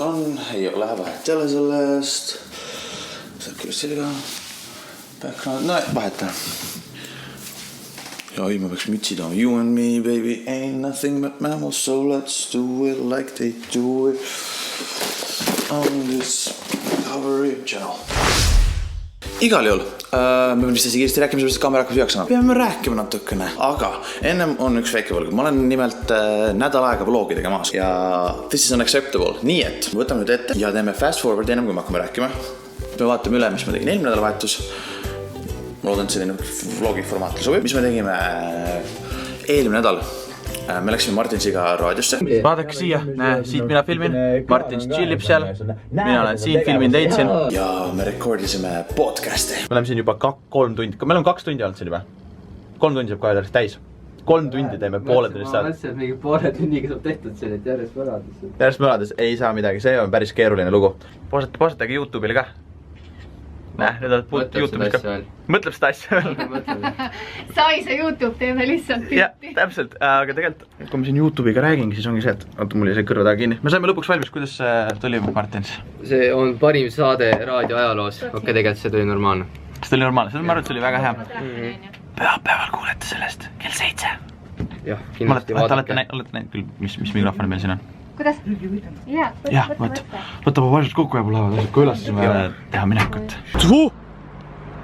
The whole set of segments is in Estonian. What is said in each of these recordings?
on, ei ole vahet jälle sellest. Saab küll sellega background, no vaheta. Ja ei, ma peaks mütsi tooma. You and me, baby, ain't nothing but mammals, so let's do it like they do it on this Discovery Channel. Igal juhul, me peame vist kiiresti rääkima, sest kaamera hakkas viaksema. Peame rääkima natukene, aga ennem on üks väike võlg. Ma olen nimelt nädal aega vlogi tegemaas ja this is unacceptable. Nii et võtame nüüd ette ja teeme fast forward ennem kui me hakkame rääkima. Me vaatame üle, mis ma tegin eelmine nädalavahetus. Ma loodan, et selline vlogi formaatli sobib. Mis me tegime eelmine nädal? Me läksime Martinsiga raadiosse. Vaadake siia, siit mina filmin, Martins chillib seal, mina olen siin, filmin teid siin. Ja me rekordisime podcasti. Me oleme siin juba 3 tundi, me oleme 2 tundi olnud siin juba. 3 tundi saab kohe täis. 3 tundi teeme poole tunnist saada. Ma mõtlesin, et mingi poole tunniga saab tehtud siin, et järjest mõrades. Järjest mõrades ei saa midagi, see on päris keeruline lugu. Posatage YouTube'ile ka. Need oled puut YouTube'is ka. Mõtleb seda asja veel. Sai see YouTube teeme lihtsalt pilti. Jah, täpselt, aga tegelikult, kui ma siin YouTube'iga räägingi, siis ongi see, et mul jäi see kõrva taga kinni. Me saime lõpuks valmis, kuidas tuli Martins? See on parim saade raadio ajaloos. Okei, tegelikult see tuli normaalne. See tuli normaalne, see arvan, et see oli väga hea. Pühapäeval kuulete sellest kell 7. Jah, kindlasti vaadake. Olete näinud küll, mis mikrofoni meil siin on? Kuidas? Jah, võta ma vaesud kokku ja mul lähevad asjad, kui üles siis me teha minekut.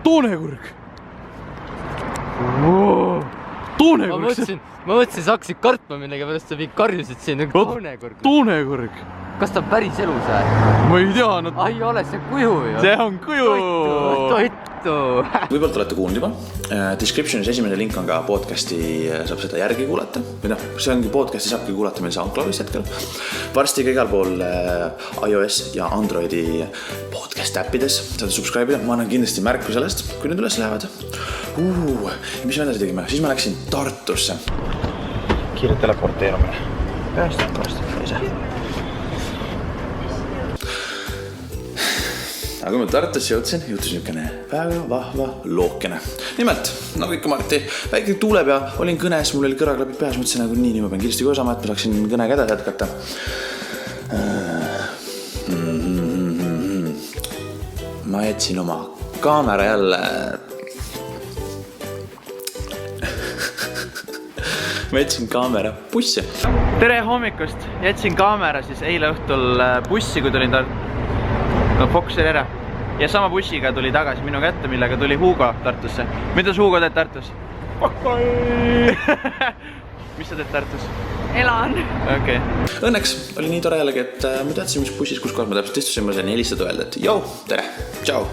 Toonekurg! Toonekurg! Ma mõtlesin, sa hakkasid kartma millega pärast sa karjusid siin toonekurg. Toonekurg! Kas ta päris elus või? Ma ei tea, Ai, ole see kuju ju. See on kuju! Toitu! Võibolt olete kuulnud juba. Descriptionis esimene link on ka podcasti, saab seda järgi kuulata. Või noh, see ongi podcasti saabki kuulata meil SoundCloudist hetkel. Varsti ka igal pool iOS ja Androidi podcast äppides. Saate subscribe'ida, ma annan kindlasti märku sellest, kui need üles lähevad. Mis me edasi tegime? Siis ma läksin Tartusse. Kiire teleporteerumine. Pääst. Aga kui ma Tartusse jõudsin niisugune väga vahva lookene. Nimelt, nagu ikka Marti, väike tuuleb ja olin kõnes, mul oli kõraklapid peas, mõtlesin nagu nii ma pean kiiresti koosama, et ma saaksin kõnega edasi jätkata. Ma jätsin oma kaamera jälle... Ma jätsin kaamera bussi. Tere hommikust! Jätsin kaamera siis eile õhtul bussi, kui tulin Foxil ära. Ja sama bussiga tuli tagasi minu kätte, millega tuli Hugo Tartusse. Mida sa Hugo teed Tartus? Mis sa teed Tartus? Elan. Okay. Õnneks oli nii tore jällegi, et ma teadsin, mis bussis, kus kohas ma täpselt istusin, ma sain helistada öelda, et jau, tere, tšau.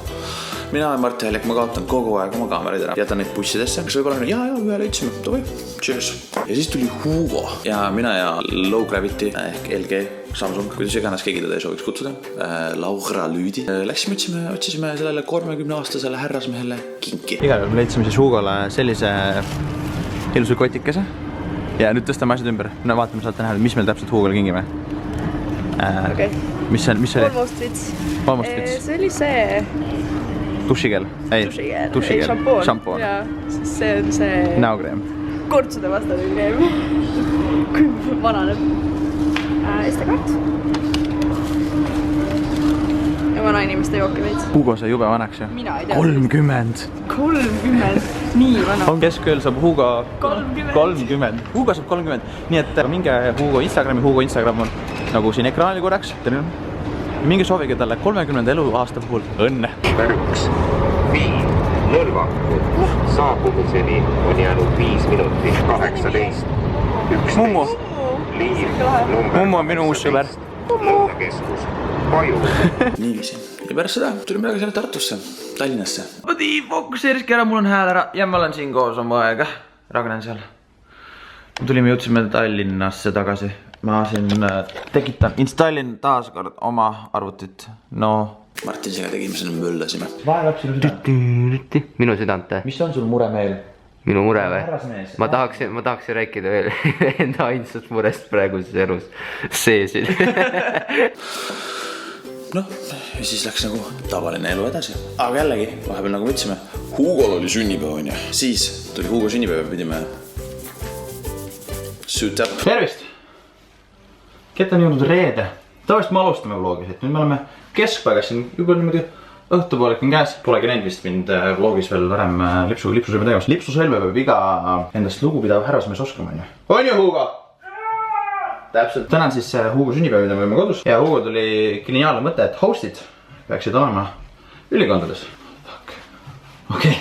Mina olen Mart Häljak, ma kaotan kogu aeg oma kaameraid ära. Jätan neid bussidesse, kas võib-olla ühe leidsime, tovi, cheers. Ja siis tuli Hugo ja mina ja Low Gravity ehk LG Samsung, kuidas iganes keegi teda ei sooviks kutsuda, Laura Lüüdi. Läksime, otsisime sellele 30-aastasele härrasmehele kinki. Igal juhul me leidsime siis Hugole sellise ilusa kotikese ja nüüd tõstame asjad ümber. No vaatame, saate näha, mis meil täpselt Hugole kingime. Mis oli? Almost Fits. See oli see... Dušigel. Ei, šampoon. Jaa, see on see... Näokreem. Kortsude vastane kreem. Kui vananeb. SD-kaart. Ja vana inimeste jooki veits. Hugo sai jube vanaks ju. Mina ei tea. 30. 30. Nii vana. On keskööl saab Hugo 30. Hugo saab 30. Nii et minge Hugo Instagrami. Hugo Instagram on nagu siin ekraanil korraks. Minge soovige talle 30. eluaasta puhul õnne. Üks Viin Nõlvaku saabumiseni on jäänud 5 minutit 18. Mummu. Liiv Mummu on minu uus sõber. Lõunakeskus Paju. Niiviisi. Ja pärast seda tulime väga selle Tartusse, Tallinnasse. Fokuseeriski ära, mul on hääl ära ja ma olen siin koos oma aega. Ragnen seal. Jõudsime Tallinnasse tagasi. Ma siin installin taas kord oma arvutit. No. Martinsiga tegime selle möllasime. Minu südante. Mis on sul mure meil? Minu mure või? Ma tahaksin rääkida veel enda ainsast murest praeguses elus. Seesil. Noh, ja siis läks nagu tavaline elu edasi. Aga jällegi, vahepeal nagu võtsime, Hugol oli sünnipäev on ju. Siis tuli Hugo sünnipäev ja pidime suit up. Tervist! Kett on jõudnud reede. tavaliselt me alustame vlogis, et nüüd me oleme keskpaigas siin juba niimoodi õhtupoolik on käes. Polegi näinud vist mind vlogis veel varem lipsusõlme tegemas. Lipsusõlme peab iga endast lugupidav härrasmees oskama, on ju? On ju, Hugo? Täpselt. Täna on siis Hugo sünnipäev, mida me oleme kodus. Ja Hugo tuli geniaalne mõte, et hostid peaksid olema ülikondades. Okei.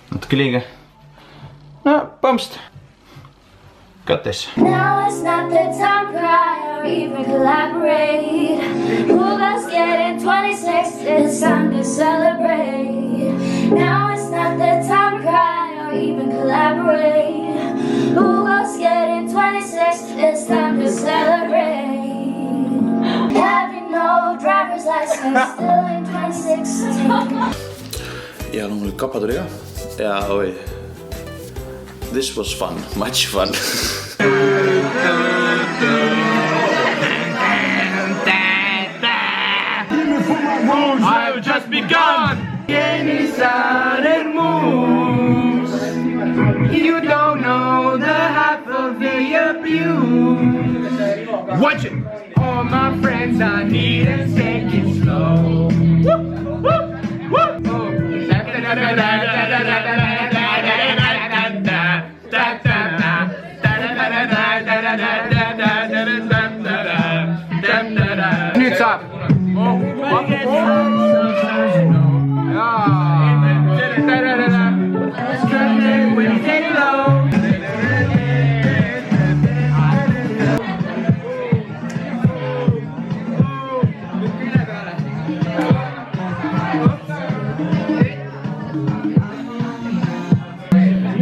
Natuke liiga. No, põmst. Got this. Now it's not the time to cry or even collaborate. Hugo's getting 26, it's time to celebrate. Now it's not the time to cry or even collaborate. Hugo's getting 26, it's time to celebrate. Having no driver's license, still in 2016. Ja loomulikult kapa tuli ka. Ja oi. This was fun, much fun. I've just begun. Any sudden moves. You don't know the half of the abuse. Watch it. All my friends are here and take it slow. Nüüd saab.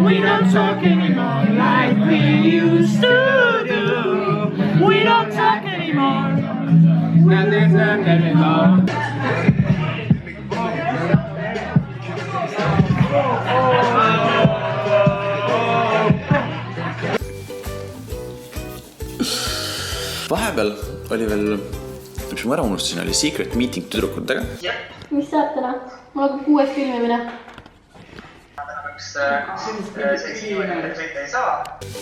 We don't talk anymore like we used to do. We don't talk anymore. Nothing's not anymore. Vahepeal oli veel, mis ma ära unustasin, oli secret meeting tüdrukutega. Mis saab täna? Mul hakkab 6 filmimine.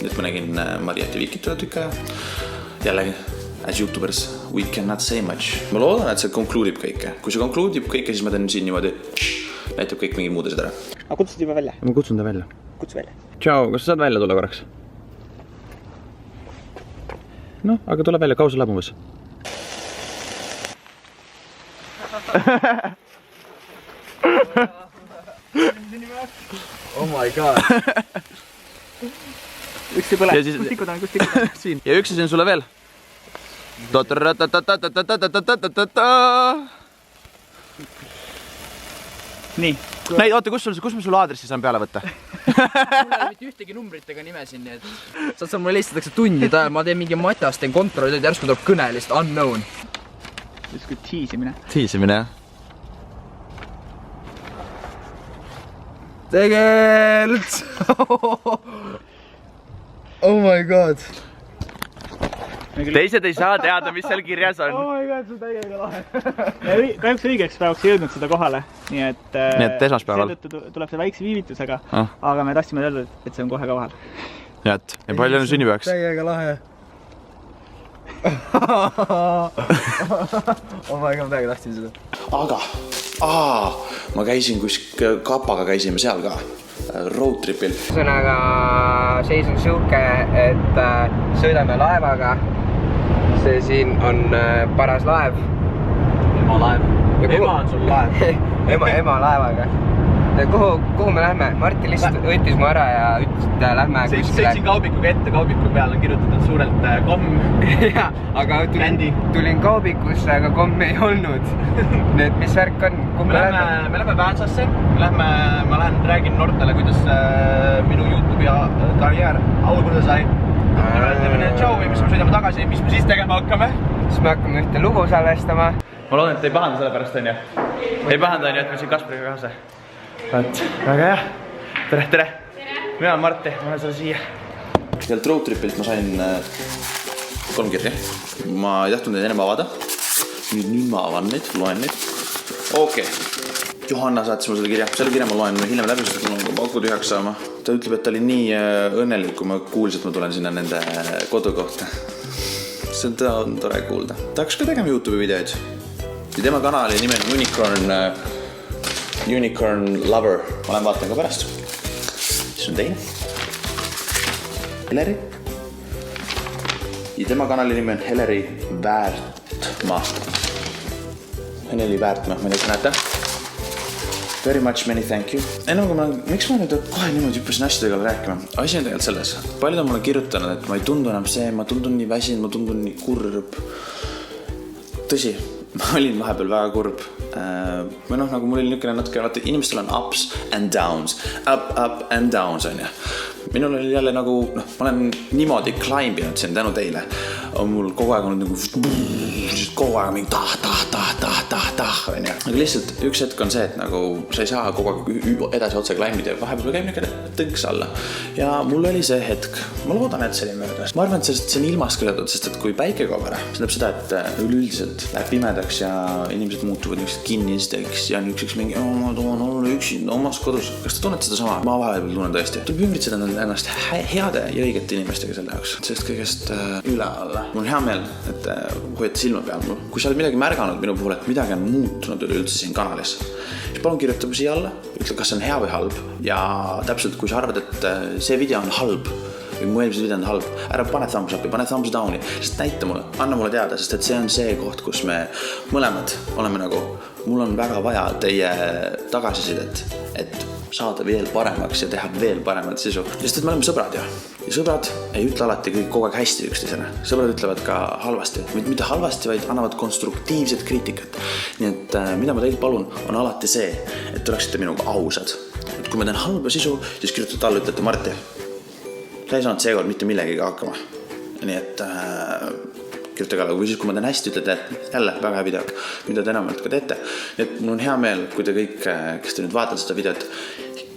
Nüüd ma nägin Mariet ja Vikit üle tükka ja jällegi, as youtubers, we cannot say much. Ma loodan, et see conclude'ib kõike. Kui see conclude'ib kõike, siis ma teen siin niimoodi, näitab kõik mingid muud asjad ära. Aga kutsusid juba välja? Ma kutsun ta välja. Kutsu välja. Tšau, kas sa saad välja tulla korraks? Noh, aga tule välja, kaua sa läheb umbes? Oh my god. Üks ei põle. Kus tikud on? Siin. Ja üks asi on sulle veel. Nii. Näid, oota, kus ma sulle aadressi saan peale võtta? Mul ei mitte ühtegi numbritega nimesin, nii et saad seal mulle listatakse tunnide ajal, ma teen mingi matas, teen kontrolli, järsku tuleb kõne lihtsalt unknown. Justkui tiisimine. Tiisimine, jah. Tegelikult! Oh my god! Teised ei saa teada, mis seal kirjas on. Oh my god, see on täiega lahe. Kahjuks õigeks päevaks ei jõudnud seda kohale. Nii et esmaspäeval. Seetõttu tuleb see väikse viivitusega, aga me tahtsime öelda, et see on kohe ka vahel. Ja palju on sünnipäevaks? Täiega lahe. Oh my god, täiega tahtsin seda. Aga, ma käisin kapaga käisime seal ka, roadtripil. Ühesõnaga, seis on siuke, et sõidame laevaga. See siin on paras laev. Ema laev. Ema on sul laev. Ema laevaga. Kuhu me lähme? Martti lihtsalt võttis mu ära ja ütles, et lähme kuskile. Sõitsin kaubikuga ette, kaubiku peal on kirjutatud suurelt komm. Jaa, aga tulin kaubikusse, aga kommi ei olnud. Need, mis värk on? Me lähme Väänsasse. Ma lähen räägin Nortale, kuidas minu YouTube'i karjäär alguse sai. Teeme tšau ja mis me sõidame tagasi, mis me siis tegema hakkame? Siis me hakkame ühte lugu salvestama. Ma loodan, et ei pahanda selle pärast, on ju? Ei pahanda, on ju, et me siin Kaspariga kaasa. Väga hea. Tere! Mina olen Martti, ma olen sulle siia. Sealt roadtripilt ma sain 3 kirja. Ma ei tahtnud neid ennem avada. Nüüd ma avan neid, loen neid. Okei. Johanna saatis mulle selle kirja. Selle kirja ma loen hiljem läbi, sest mul on paku tühjaks saama. Ta ütleb, et ta oli nii õnnelik, kui ma kuulsin, et ma tulen sinna nende kodu kohta. seda on tore kuulda. Ta hakkas ka tegema YouTube videoid. Ja tema kanali nimi on Unicorn Lover. Ma lähen vaatan ka pärast. Siis on teine. Heleri. Ja tema kanali nimi on Heleri Väärtma. Heleri Väärtma, ma ei tea, näete. Very much many thank you. Miks ma nüüd kohe niimoodi hüppasin asjadega rääkima? Asi on tegelikult selles. Paljud on mulle kirjutanud, et ma ei tundu enam see, ma tundun nii väsin, ma tundun nii kurb. Tõsi, ma olin vahepeal väga kurb. Või noh, nagu mul oli niisugune natuke, inimestel on ups and downs. Up and downs on ja. Minul oli jälle nagu, ma olen niimoodi climbinud siin tänu teile. On mul kogu aeg olnud nagu kogu aeg mingi tah. Aga lihtsalt üks hetk on see, et nagu sa ei saa kogu aeg edasi otse climbida ja vahepeal käib niisugune tõnks alla. Ja mul oli see hetk. Ma loodan, et see oli möödas. Ma arvan, et see on ilmast kõigetud, sest et kui päike kaob ära, see tähendab seda, et üleüldiselt läheb pimedaks ja inimesed muutuvad niisugused kinnisteks ja niisuguseks mingi ma toon olla üksinda omas kodus. Kas te tunnete seda sama? Ma vahepeal tunnen tõesti. Tuleb ümbritseda ennast heade ja õigete inimestega selle jaoks. Sellest kõigest üle alla. Mul on hea meel, et hoiate silma peal mul. Kui sa oled midagi märganud minu puhul, et midagi on muutunud üleüldse siin kanalis, siis palun kirjuta siia alla, ütle, kas see on hea või halb. Ja täpselt, kui sa arvad, et see video on halb või mu eelmised video on halb, ära pane thumbs upi, pane thumbs downi, sest näita mulle, anna mulle teada, sest et see on see koht, kus me mõlemad oleme nagu, mul on väga vaja teie tagasisidet, et saada veel paremaks ja teha veel paremat sisu. Sest et me oleme sõbrad ja sõbrad ei ütle alati kõik kogu aeg hästi üksteisele. Sõbrad ütlevad ka halvasti. Mitte halvasti, vaid annavad konstruktiivset kriitikat. Nii et mida ma teilt palun, on alati see, et oleksite minuga ausad. Et kui ma teen halba sisu, siis kirjutate alla, ütlete Marti. Sa ei saanud seekord mitte millegiga hakkama. Nii et kirjutage alla. Või siis kui ma teen hästi, ütlete, et jälle väga hea video, mida te enamalt ka teete. Nii et mul on hea meel, kui te kõik, kes te nüüd vaatate seda videot,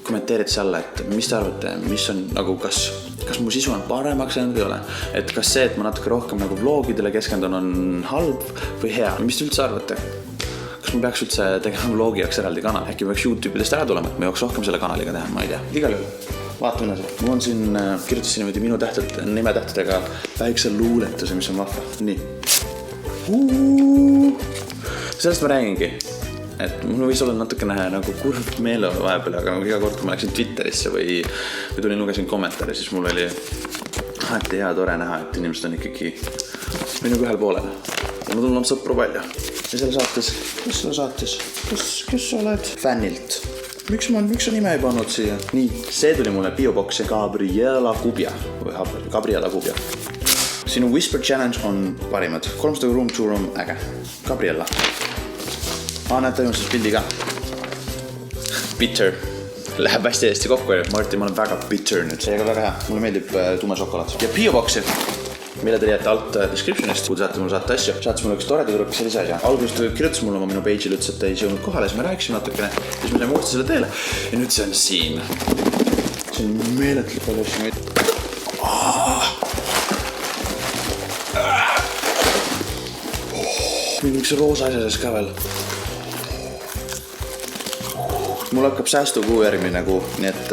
kommenteerite see alla, et mis te arvate, mis on nagu kas mu sisu on paremaks jäänud või ole. Et kas see, et ma natuke rohkem nagu vlogidele keskendun on halb või hea. Mis te üldse arvate? Kas ma peaks üldse tegema vlogi jaoks eraldi kanal? Äkki peaks YouTube'idest ära tulema, et ma jooks rohkem selle kanaliga teha, ma ei tea. Igal juhul, vaatame edasi. Mul on siin, kirjutasin niimoodi minu nimetähtedega väikse luuletuse, mis on vahva. Nii. Sellest ma räägingi. Et mul võis olla natukene nagu kurb meele vahepeal, aga iga kord, kui ma läksin Twitterisse või tulin lugesin kommentaare, siis mul oli alati hea tore näha, et inimesed on ikkagi minuga ühel poolel. Ja ma tunnen sõpru palju. Ja selle saates, kes sa oled? Fännilt. Miks sa nime ei pannud siia? Nii, see tuli mulle bioboksi Gabriela Kubia. Sinu Whisper Challenge on parimad. 300 room to room, äge. Gabriela. Näete ilmselt pildi ka. Bitter. Läheb hästi kokku. Martin, ma olen väga bitter nüüd. See väga hea. Mulle meeldib tume šokolaad. Ja bioboksi, mille te leiate alt descriptionist. Kui te saate mulle saata asju. Saates mulle üks toreda tüdruk sellise asja. Algusest kirjutas mulle minu page'il, ütles, et ei jõudnud kohale. Siis me rääkisime natukene. Siis me saime uuesti selle teele. Ja nüüd see on siin. See on meeletult palju asju. Miks see roosa asja sees ka veel? Mul hakkab säästukuu järgmine kuu, nii et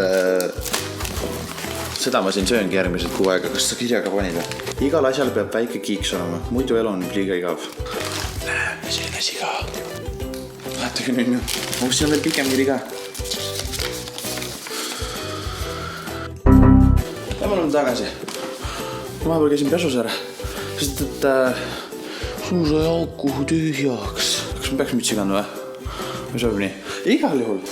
seda ma siin sööngi järgmised kuu aega. Kas sa kirjaga panid? Igal asjal peab väike kiiks olema, muidu elu on liiga igav. Näe, selline asi ka. Vaatagi nüüd. Siin on veel pikem kiri ka. Ja ma olen tagasi. Ma vahepeal käisin pesus ära. Sest et suusa jauku tühjaks. Kas ma peaks mütsi kandma või? Või sobib nii? Igal juhul.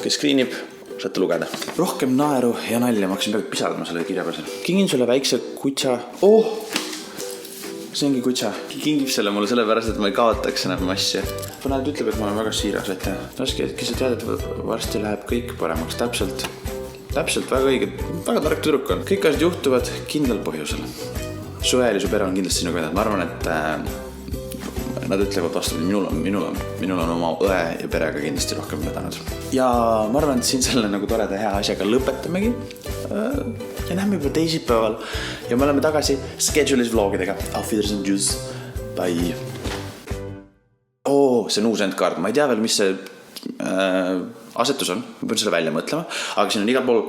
Kes screenib, saate lugeda. Rohkem naeru ja nalja, ma hakkasin pealt pisaldama selle kirja peal. Kingin sulle väikse kutsa. See ongi kutsa. Kingib selle mulle sellepärast, et ma ei kaotaks enam asja. Panad ütleb, et ma olen väga siiras, vaid raske, et kes sa tead, et varsti läheb kõik paremaks. Täpselt, väga õige. Väga tark tüdruk on. Kõik asjad juhtuvad kindlal põhjusel. Su eel ja su pere on kindlasti sinuga vedanud. Ma arvan, et nad ütlevad vastu, minul on oma õe ja perega kindlasti rohkem vedanud. Ja ma arvan, et siin selle nagu toreda hea asjaga lõpetamegi. Ja näeme juba teisipäeval. Ja me oleme tagasi schedule'is vlogidega. Auf Wiedersehen, tschüss, bye. See on uus endkaart. Ma ei tea veel, mis see asetus on. Ma pean selle välja mõtlema. Aga siin on igal pool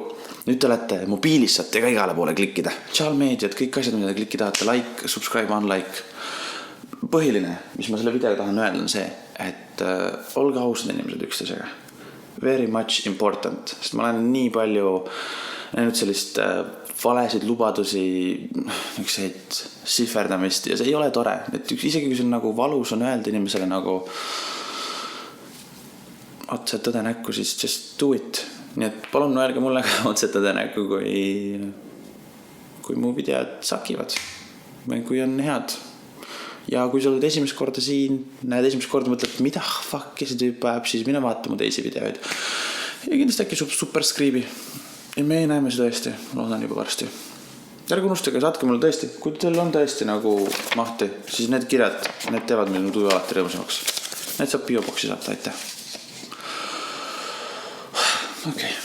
nüüd te olete mobiilis, saate ka igale poole klikkida. Sotsiaalmeediad, kõik asjad, mida te klikki tahate, like, subscribe, unlike. Põhiline, mis ma selle videoga tahan öelda, on see, et olge ausad inimesed üksteisega. Very much important, sest ma olen nii palju näinud sellist valesid lubadusi, niisuguseid sihverdamist ja see ei ole tore. Et isegi kui see on nagu valus on öelda inimesele nagu otse tõde näkku, siis just do it. Nii et palun öelge mulle ka otse tõde näkku, kui mu videod sakivad või kui on head. Ja kui sa oled esimest korda siin, näed esimest korda mõtled, mida fuck'i see tüüp ajab, siis mine vaata mu teisi videoid. Ja kindlasti äkki superskriibi. Ja me näeme seda tõesti, loodan juba varsti. Ärge unustage, saatke mulle tõesti, kui teil on tõesti nagu mahti, siis need kirjad, need teevad meil tuju alati rõõmusamaks. Need saab bioboksi saata, aitäh. Okei.